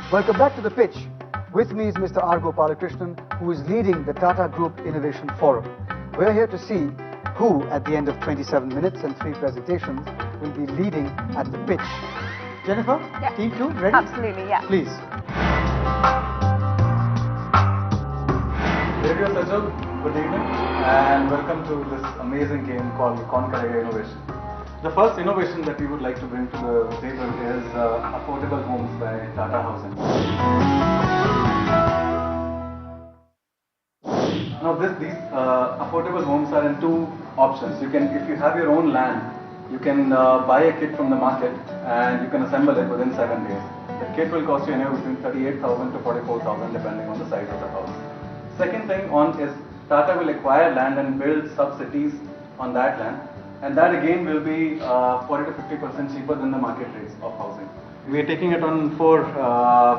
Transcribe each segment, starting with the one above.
Welcome back to The Pitch. With me is Mr. R Gopalakrishnan, who is leading the Tata Group Innovation Forum. We're here to see who, at the end of 27 minutes and 3 presentations, will be leading at the pitch. Jennifer, yeah. Team 2, ready? Absolutely, yeah. Please. Radio Sajal, good evening and welcome to this amazing game called Contestants Innovation. The first innovation that we would like to bring to the table is affordable homes by Tata Housing. Now these affordable homes are in 2 options. You can, if you have your own land, you can buy a kit from the market and you can assemble it within 7 days. The kit will cost you anywhere between 38,000 to 44,000 depending on the size of the house. Second thing is Tata will acquire land and build sub-cities on that land, and that again will be 40 to 50% cheaper than the market rates of housing. We are taking it on 4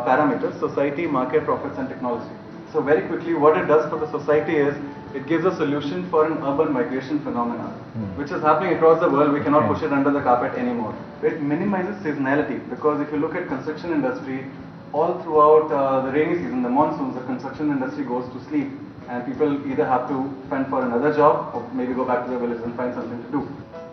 parameters: society, market, profits and technology. So very quickly, what it does for the society is it gives a solution for an urban migration phenomenon, which is happening across the world. We cannot push it under the carpet anymore. It minimizes seasonality, because if you look at construction industry, all throughout the rainy season, the monsoons, the construction industry goes to sleep and people either have to fend for another job or maybe go back to their village and find something to do.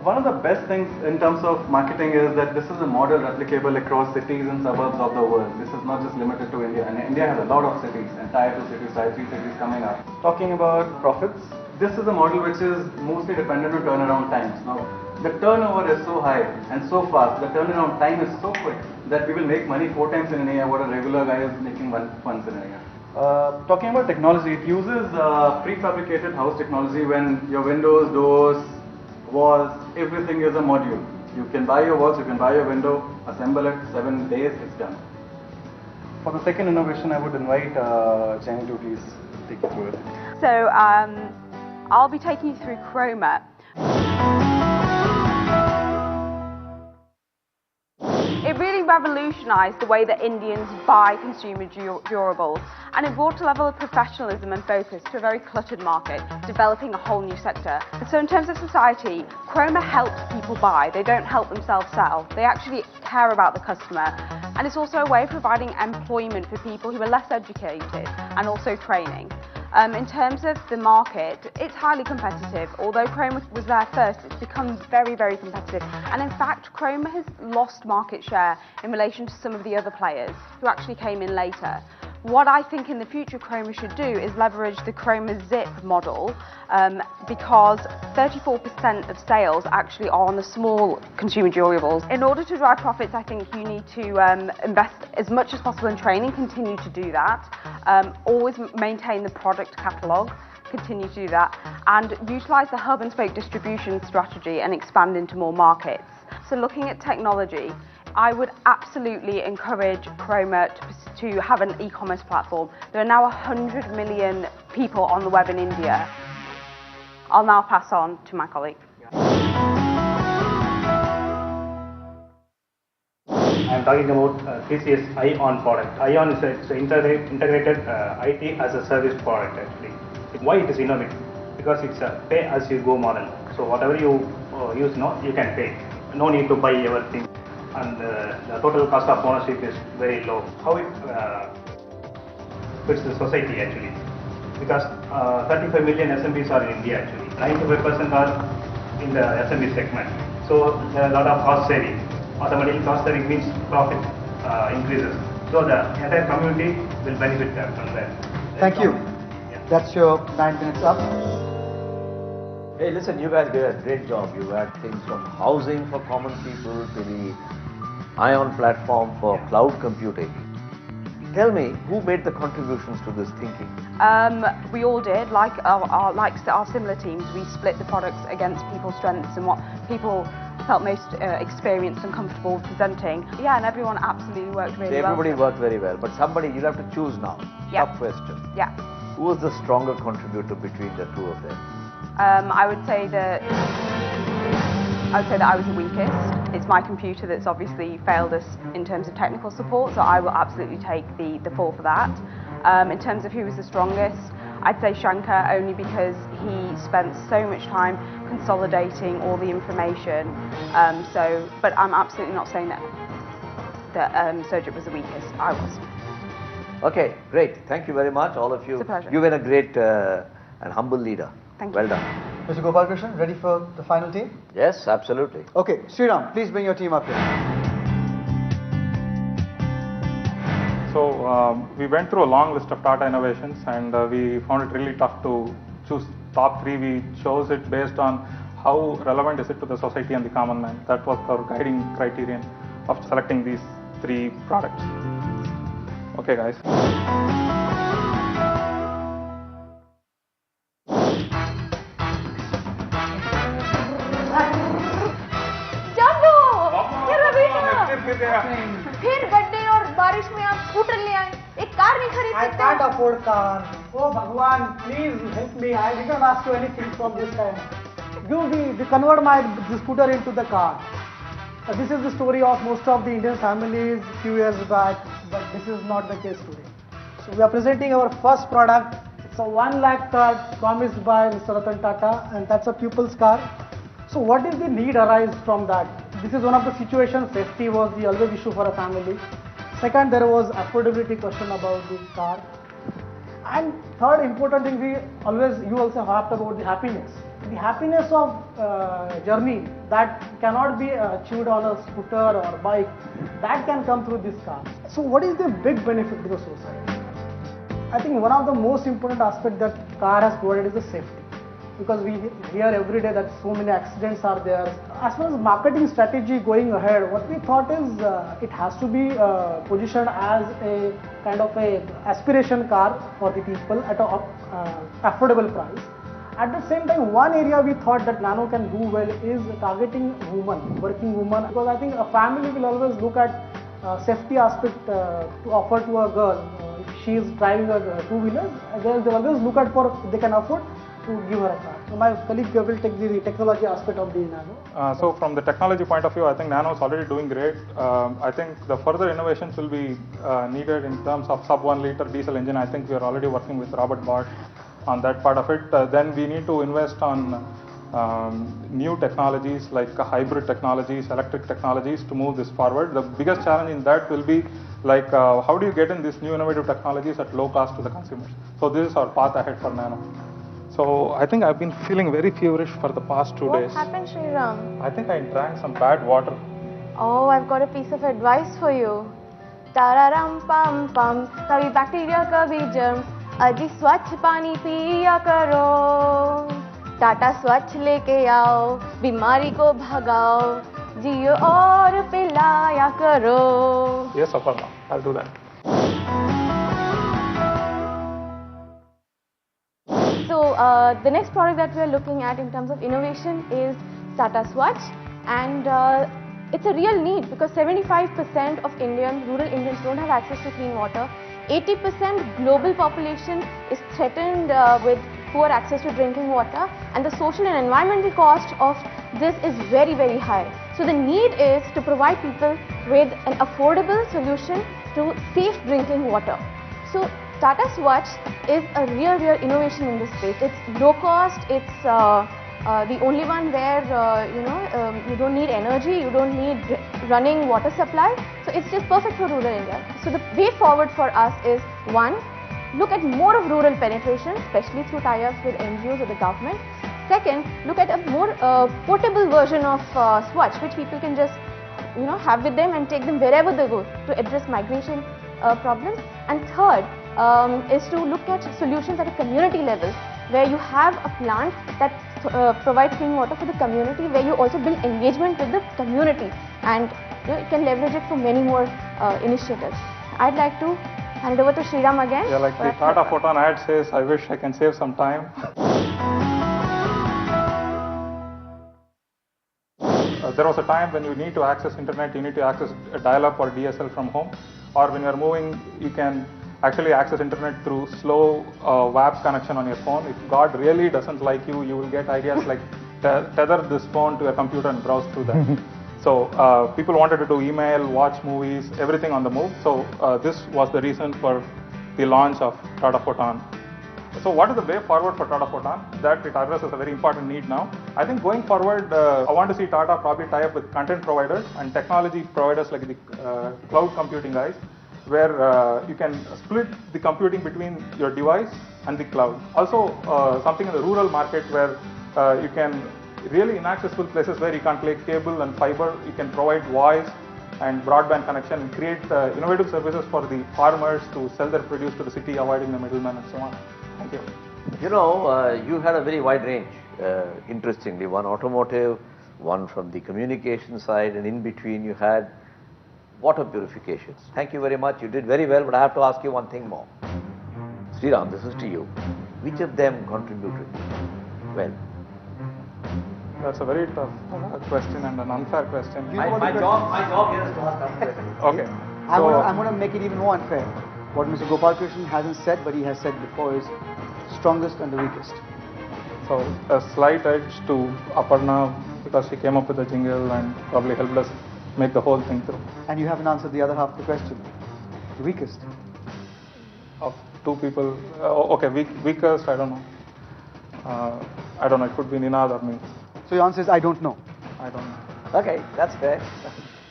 One of the best things in terms of marketing is that this is a model replicable across cities and suburbs of the world. This is not just limited to India, and India has a lot of cities, and tier 2 cities, tier 3 cities coming up. Talking about profits, this is a model which is mostly dependent on turnaround times. Now, the turnover is so high and so fast, the turnaround time is so quick that we will make money 4 times in a year what a regular guy is making once in a year. Talking about technology, it uses prefabricated house technology when your windows, doors, walls, everything is a module. You can buy your walls, you can buy your window, assemble it, 7 days, it's done. For the second innovation, I would invite Jenny to please take you through it. So I'll be taking you through Chroma. It really revolutionised the way that Indians buy consumer durables, and it brought a level of professionalism and focus to a very cluttered market, developing a whole new sector. So in terms of society, Chroma helps people buy. They don't help themselves sell. They actually care about the customer, and it's also a way of providing employment for people who are less educated and also training. In terms of the market, it's highly competitive. Although Chroma was there first, it's become very, very competitive. And in fact, Chroma has lost market share in relation to some of the other players who actually came in later. What I think in the future Chroma should do is leverage the Chroma Zip model, because 34% of sales actually are on the small consumer durables. In order to drive profits, I think you need to invest as much as possible in training, continue to do that, always maintain the product catalogue, continue to do that, and utilise the hub and spoke distribution strategy and expand into more markets. So looking at technology, I would absolutely encourage Chroma to have an e-commerce platform. There are now 100 million people on the web in India. I'll now pass on to my colleague. I'm talking about TCS ION product. ION is an integrated IT as a service product actually. Why it is innovative? Because it's a pay-as-you-go model. So whatever you use now, you can pay. No need to buy everything. And the total cost of ownership is very low. How it fits the society actually? Because 35 million SMBs are in India actually. 95% are in the SMB segment. So there are a lot of cost saving. Automatically cost saving means profit increases. So the entire community will benefit from that. Thank you. Yeah. That's your 9 minutes up. Hey, listen, you guys did a great job. You had things from housing for common people to the ION platform for cloud computing. Tell me, who made the contributions to this thinking? We all did, like our similar teams. We split the products against people's strengths and what people felt most experienced and comfortable presenting. Yeah, and everyone absolutely worked really well. Everybody worked very well, but somebody, you'll have to choose now. Yeah. Tough question. Yeah. Who was the stronger contributor between the two of them? I would say that I was the weakest. It's my computer that's obviously failed us in terms of technical support, so I will absolutely take the fall for that. In terms of who was the strongest, I'd say Shankar, only because he spent so much time consolidating all the information. But I'm absolutely not saying that Surjit was the weakest. I was. Okay, great. Thank you very much, all of you. It's a pleasure. You've been a great and humble leader. Thank you. Well done. Mr. Gopalakrishnan, ready for the final team? Yes, absolutely. Okay, Sriram, please bring your team up here. So we went through a long list of Tata innovations, and we found it really tough to choose top 3. We chose it based on how relevant is it to the society and the common man. That was our guiding criterion of selecting these 3 products. Okay, guys. फिर गड्ढे और बारिश में आप scooter ले आए, एक car नहीं खरीद I सकते? can't afford car. Oh Bhagwan, please help me. I didn't ask you anything from this time. You convert my scooter into the car. This is the story of most of the Indian families few years back, but this is not the case today. So we are presenting our first product. It's a 1 lakh car promised by Mr. Ratan Tata, and that's a people's car. So what is the need arise from that? This is one of the situations. Safety was the always issue for a family. Second, there was affordability question about the car. And third important thing, you also harped about the happiness. The happiness of journey that cannot be achieved on a scooter or bike, that can come through this car. So what is the big benefit to the society? I think one of the most important aspects that car has provided is the safety. Because we hear every day that so many accidents are there. As far as marketing strategy going ahead, what we thought is it has to be positioned as a kind of a aspiration car for the people at a affordable price. At the same time, one area we thought that Nano can do well is targeting women, working women, because I think a family will always look at safety aspect to offer to a girl. If she is driving a two-wheeler, they always look at for they can afford to give her a car. So my colleague will take the technology aspect of the Nano. So from the technology point of view, I think Nano is already doing great. I think the further innovations will be needed in terms of sub 1 liter diesel engine. I think we are already working with Robert Bosch on that part of it. Then we need to invest on new technologies like hybrid technologies, electric technologies to move this forward. The biggest challenge in that will be like how do you get in these new innovative technologies at low cost to the consumers. So this is our path ahead for Nano. So I think I've been feeling very feverish for the past 2 days. What happened, Sriram? I think I drank some bad water. Oh, I've got a piece of advice for you. Tararam pam pam, kabhi bacteria, kabhi germs. अजी स्वच्छ पानी पिया करो, टाटा स्वच्छ लेके आओ, बीमारी को भगाओ, जियो और पिलाया करो. Yes, Aparna, I'll do that. So the next product that we are looking at in terms of innovation is Tata Swachh, and it's a real need because 75% of rural Indians don't have access to clean water. 80% global population is threatened with poor access to drinking water, and the social and environmental cost of this is very, very high. So the need is to provide people with an affordable solution to safe drinking water. So Tata Swachh is a real innovation in this space. It's low cost, it's the only one where you don't need energy, you don't need running water supply. So it's just perfect for rural India. So the way forward for us is, one, look at more of rural penetration, especially through tie-ups with NGOs or the government. Second, look at a more portable version of Swachh, which people can just have with them and take them wherever they go to address migration problems. And third is to look at solutions at a community level, where you have a plant that provides clean water for the community, where you also build engagement with the community, and you can leverage it for many more initiatives. I'd like to hand it over to Sriram again. Yeah, like the Tata Photon ad says, I wish I can save some time. There was a time when you need to access internet, you need to access a dial-up or DSL from home, or when you are moving, you can actually access internet through slow WAP connection on your phone. If God really doesn't like you, you will get ideas like tether this phone to a computer and browse through that. So people wanted to do email, watch movies, everything on the move. So this was the reason for the launch of Tata Photon. So what is the way forward for Tata Photon? That it addresses a very important need now. I think going forward, I want to see Tata probably tie up with content providers and technology providers like the cloud computing guys, where you can split the computing between your device and the cloud. Also, something in the rural market where you can really inaccessible places where you can't lay cable and fiber, you can provide voice and broadband connection and create innovative services for the farmers to sell their produce to the city, avoiding the middleman and so on. Thank you. You know, you had a very wide range, interestingly, one automotive, one from the communication side, and in between you had water purifications. Thank you very much. You did very well, but I have to ask you one thing more. Sriram, this is to you. Which of them contributed well? That's a very tough question and an unfair question. My job here is to ask tough questions. Okay. I'm going to make it even more unfair. What Mr. Gopalakrishnan hasn't said, but he has said before, is strongest and the weakest. So a slight edge to Aparna because she came up with the jingle and probably helped us make the whole thing through. And you haven't answered the other half of the question. The weakest. Of two people, okay, weakest, I don't know. I don't know, it could be Ninad or me. So your answer is, I don't know. I don't know. Okay, that's fair.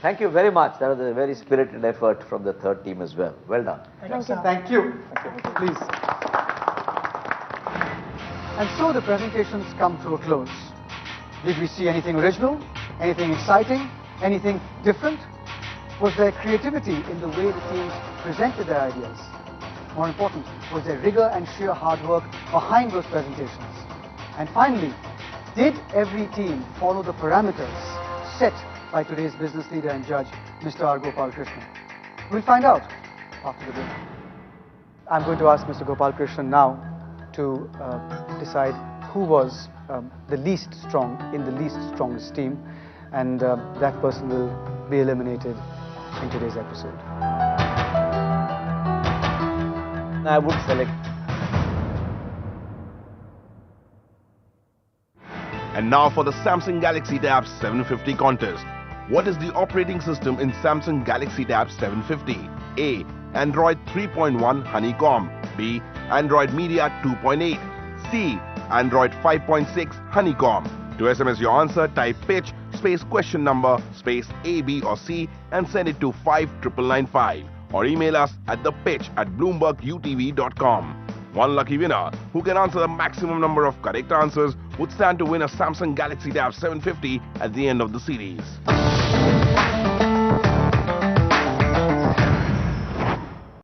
Thank you very much. That was a very spirited effort from the third team as well. Well done. Thank you. Thank you. Please. And so the presentations come to a close. Did we see anything original? Anything exciting? Anything different? Was there creativity in the way the teams presented their ideas? More important, was there rigor and sheer hard work behind those presentations? And finally, did every team follow the parameters set by today's business leader and judge, Mr. R Gopalakrishnan? We'll find out after the break. I'm going to ask Mr. Gopalakrishnan now to decide who was the least strong in the least strongest team, and that person will be eliminated in today's episode. I would select. And now for the Samsung Galaxy Tab 750 contest. What is the operating system in Samsung Galaxy Tab 750? A. Android 3.1 Honeycomb. B. Android Media 2.8. C. Android 5.6 Honeycomb. To SMS your answer, type pitch, space question number, space A, B or C and send it to 59995. Or email us at thepitch@bloombergutv.com. One lucky winner who can answer the maximum number of correct answers would stand to win a Samsung Galaxy Tab 750 at the end of the series.